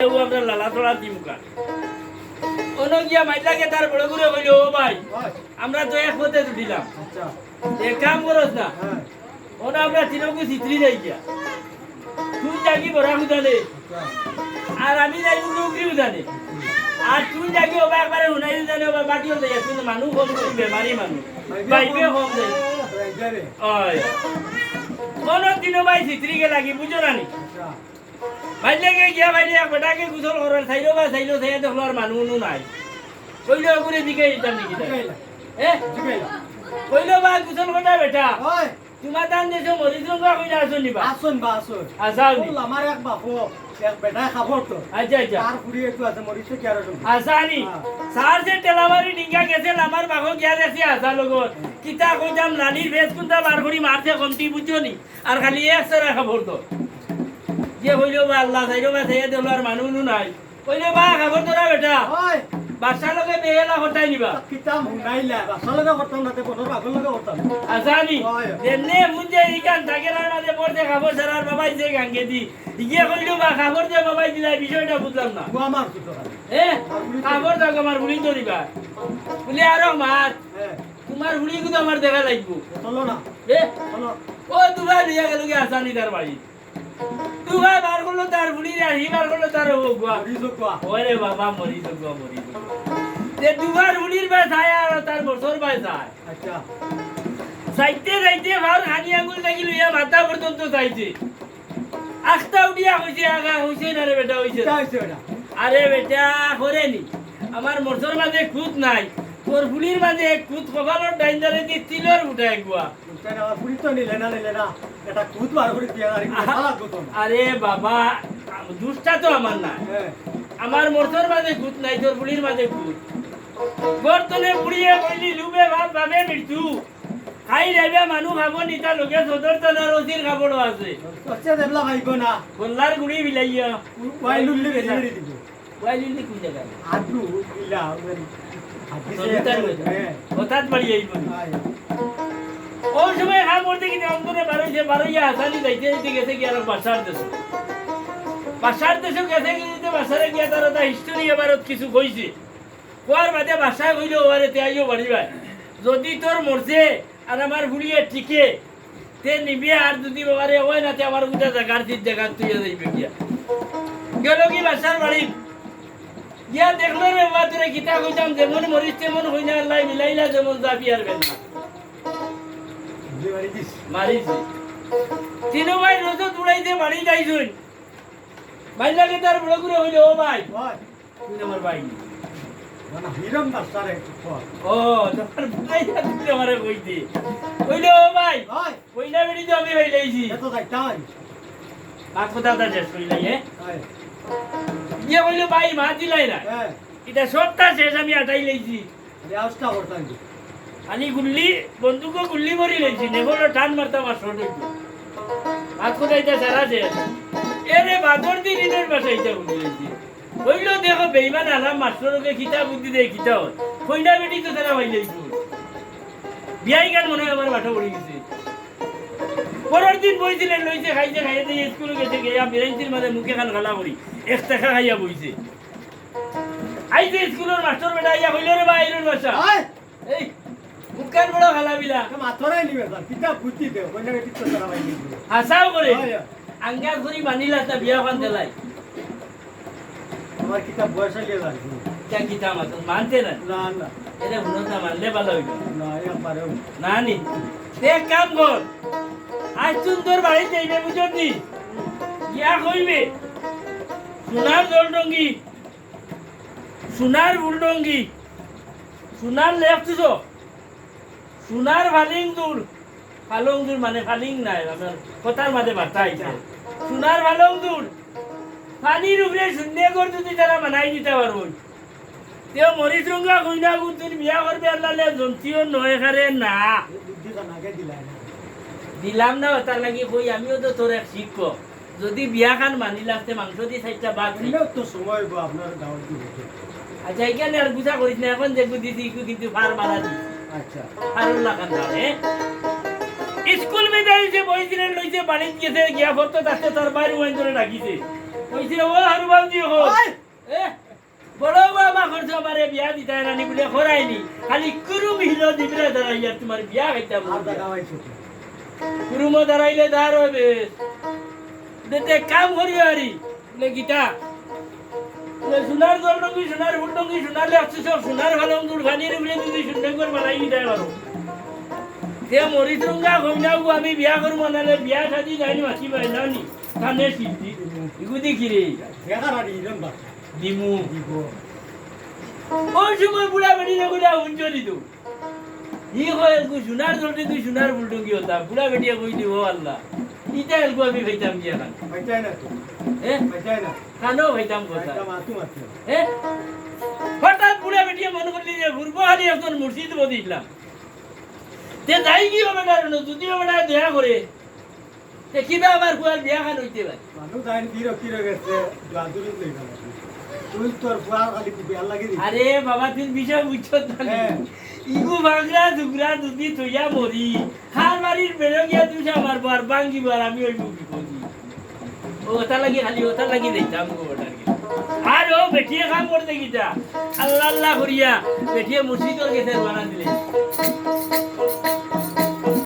আমরা লালা তোলা দিমুকা অন্য গিয়া মাইলাকে তার বড় করে কইল ও ভাই আমরা তো এক পথে দিলাম আচ্ছা এক কাম করস না হ্যাঁ ওনা আমরা তিনকু চিত্রি যাই গিয়া তুই জাগি বড় হুদালে আচ্ছা আর আমি যাই উগরি হুদালে আর তুই জাগি ওবা একবারে হুনাই হুদালে ওবা বাটিও দেয় তুই মানুষ কম করি বেমারি মানুষ বাইবে কম দেয় রাইজারে ওই কোন দিন ভাই চিত্রি গে লাগি বুঝো না নি আচ্ছা বাইলে গিয়া বাইলে এক বেটাকে গুছল করার চাইলো বা চাইলো চাই দেখলো আর মানুষ নাই কইলো করে দিকে এটা নাকি জিগাইলা এ জিগাইলা কইলো বা গুছল কটা বেটা ওই তোমার দান দেশে মরিচ রঙা কইনা আসুন নিবা আসুন বা আসুন আসাও নি বল আমার এক বাপু এক বেটা খাবর তো আচ্ছা আচ্ছা তার পুরি একটু আছে মরিছে কি আর আসানি সার যে টেলামারি ডিঙ্গা গেছে আমার বাগো গিয়া দেখি আসা লগত কিতা কইতাম লালির ভেজ কুন্তা বার করি মারছে কমতি বুঝছো নি আর খালি এক সারা খবর তো যে কইলো বা আল্লাহ চাইলো বা চাইয়া দিল আর মানুষ নাই কইলো বা খবর তোরা বেটা ওই বাচ্চা লগে বেহেলা হটাই নিবা কিতাম হুনাইলা বাসালগা করতাম না তে বনর বাগলগা করতাম আসানি হয়। এনে মুজে ইকান থাকে না মাঝে পড়তে খবর সারার বাবাই যে গাঙ্গে দি ইয়ে কইলো বা খবর যে বাবাই দিলাই বিষয়টা বুঝলাম না গো আমার তো এ খবর দাও আমার বুড়ি ধরিবা বলি আরো মাত হ্যাঁ তোমার বুড়ি কিন্তু আমার দেখা লাগবো চলো না এ চলো ও দুবার নিয়ে গেল কি আসানি তার বাড়ি দুবার বার করলো তার বুড়ি আর হি বার করলো তার গুয়া মরিছো কোয়া ওরে বাবা মরি তো গুয়া মরি তো তে দুবার বুড়ির বাই ছায় আর তার বছর বাই ছায় আচ্ছা সাইতে সাইতে ভার হানি আঙ্গুল লাগি লইয়া মাথা পর্যন্ত চাইছে আস্তা উঠিয়া হইছে আগা হইছে না রে বেটা হইছে কিতা হইছে এটা আরে বেটা করেনি আমার মোটর মাঝে খুদ নাই তোর ফুলির মাঝে খুদ কপালর ডাইন্দারে দি তিলর উঠাই গুয়া উঠছে না পুরি তো নিলে না এটা খুদ বার করে দিয়া আর খালা গতো না আরে বাবা দুষ্টা তো আমার না হ্যাঁ আমার মোটর মাঝে খুদ নাই তোর ফুলির মাঝে খুদ বর্তনে পুড়িয়ে কইলি লুবে ভাত ভাবে মৃত্যু খাই যাবে মানুষ খাবো নিতা লোকে সদর তলার রসির খাবড়ও আছে আচ্ছা দেবলা ভাইগো না গোল্লার গুড়ি বিলাইয়া ওয়াই লুল্লি বেজারি দিব ওয়াইলি কোন জায়গায় আদু ইলা হঠাৎ বাড়ি আইব আয় ওই সময় হাম করতে কিন্তু অন্তরে বারোইয়া হাসানি যাইতে যাইতে গেছে কি আর বাসার দেশে গেছে কিন্তু বাসারে গিয়া তার একটা হিস্টোরি এবারত কিছু কইছে কোয়ার বাদে বাসায় কইলে ওবারে তে আইও বাড়িবা যদি তোর মরছে আর আমার বুড়িয়ে টিকে তে নিবি আর যদি বাবারে ওই না তে আমার উঠা জায়গার তিন জায়গা তুই যাইবে গিয়া গেল কি বাসার বাড়ি গিয়া দেখলো রে বাবা তোরে গীতা কইতাম যেমন মরিস তেমন হই না আল্লাহ মিলাইলা যেমন যাবি আর বেন না দিবারি দিস মারিছে তিনো ভাই রোজ দৌড়াইতে বাড়ি যাইছুন ভাই লাগে তার বড় করে হইলো ও ভাই ওই তুই আমার ভাই না হিরম বাসারে ও তোমার ভাই তুই আমারে কইতে হইলো ও ভাই ওই কইনা বেড়ি তো আমি হইলাইছি এত যাইতা হয় বাত কথা তা শেষ কইলাই হে ওই ইয়ে কইলো ভাই মা দিলাই না হ্যাঁ এটা সবটা শেষ আমি আটাই লাইছি রিয়াজটা করতাম আমি গুল্লি বন্দুকও গুল্লি মরি লাইছি নেবলো টান মারতাম আর শর্ট হইতো বাত কথা এটা সারা শেষ এরে বাদর দিন ইনের বাসায় এটা গুলি লাইছি কইলো দেখো বেইমান আলাম মাস্টারকে খিতা বুদ্ধি দেয় খিতা হয় কইনা বেটি তো তারা হইলাই বিয়াই গান মনে হয় আমার বাটা পড়ে গেছে পরের দিন বইছিলেন লইছে খাইছে খাইয়ে দিয়ে স্কুলে গেছে গিয়া বেরেন্সির মাঝে মুখে খান খালা করি এক টাকা খাইয়া বইছে আইছে স্কুলের মাস্টার বেটা আইয়া কইলো রে ভাই এর বাসা ওই এই মুখের বড় খালা বিলা মাথরে নিবে স্যার কিতা বুদ্ধি দে কইনা কি তো তারা ভাই নিবে হাসাও করে ওই আঙ্গা করি বানিলা তা বিয়া খান দেলাই আমার কিতা বয়স লিয়ে যাই क्या किता मत मानते ना না না এরে হুনো না মানলে ভালো হইবে না এ পারে না নি দেখ কাম কর আজ তুই তোর বাড়ি যাইবে বুঝলি গিয়া কইবে সোনার জলডঙ্গি সোনার বুলডঙ্গি সোনার লেফট তো সোনার ফালিং দূর ফালং দূর মানে ফালিং নাই আমার কথার মাঝে বার্তা আইছে সোনার ফালং দূর পানির উপরে শূন্য কর যদি তারা বানাই দিতে পারবো তেও মরিচ রঙা কইনা গুতুর বিয়া করবে আল্লাহলে জন্তিও নয় খারে না বুদ্ধি জানাকে দিলাই না দিলাম না তার লাগি কই আমিও তো তোর এক শিক্ষক যদি বিয়া খান মানি লাগতে মাংস দিয়ে সাইডটা বাদ দিই দিলেও তো সময় গো আপনার গাঁৱত দিব আচ্ছা এখানে আর বুঝা করিস না এখন দেখবো দিদি কিন্তু ফার মারা দি আচ্ছা ফারুল লাগান দাঁড়ে স্কুল মে যাইছে বইছিলেন লইছে বাড়ি গেছে গিয়া ফটো তাতে তার বাইরে ওয়াইন ধরে ডাকিছে কইছে ও হারু বাবজি হো ওই! এ বড় বাবা খরচ আমারে বিয়া দিতা রানি বলে খরাইনি খালি কুরুম হিলো দিবরে দাঁড়াইয়া তোমার বিয়া হইতাম আর দেখা হয়েছে কুরুম দাঁড়াইলে দাঁড় হবে দেতে কাম করিও আরি বলে গীতা বলে সোনার গলডঙ্গি সোনার ফুলডঙ্গি সোনার লাগছে সব সোনার ভালো দুধ খানিয়ে বলে যদি সুন্দর করে বানাই দিতে পারো তে মরিচুঙ্গা কইনাও আমি বিয়া করবো নালে বিয়া শাদি যাইনি মাছি বাইলানি কানে সিদ্ধি ইগুদি কিরে দেখা রাড়ি ইরম বা দিমু দিব ওই সময় বুড়া বেটি গুলা উঞ্চ দিত ই কয় সোনার জলদি তুই সোনার ফুলডঙ্গি হতা বুড়া বেটিয়া কই দিব আল্লাহ ইটা এলগু আমি ভাইতাম গিয়া খান পাইতাই না তো এ পাইতাই না কানো ভাইতাম কথা পাইতাম মাতু মাতু এ হঠাৎ বুড়া বেটিয়া মনে করলি যে ঘুরবো হারি এখন মুর্শিদ বদিলাম তে যাই কি হবে না যদি হবে না দেখা করে তে কিবা আবার কুয়ার বিয়া খান হইতে পারে মানুষ যাই কিরো গেছে গাদুরি লই গেল তুই তোর ফুয়া খালি বিয়া লাগি দি আরে বাবা তুই বিষয় বুঝছ হ্যাঁ। ইগু বাংলা দুগরা দুদি তুইয়া মরি খার বাড়ির বেরো গিয়া তুই আমার বার বাঙ্গি বার আমি ওই মুখি করি ও ওটা লাগি খালি ওটা লাগি দিতাম গো ওটার কি আর ও বেটিয়ে কাম করতে গিতা আল্লাহ আল্লাহ করিয়া বেটিয়ে মুর্শিদর গেছে বানা দিলে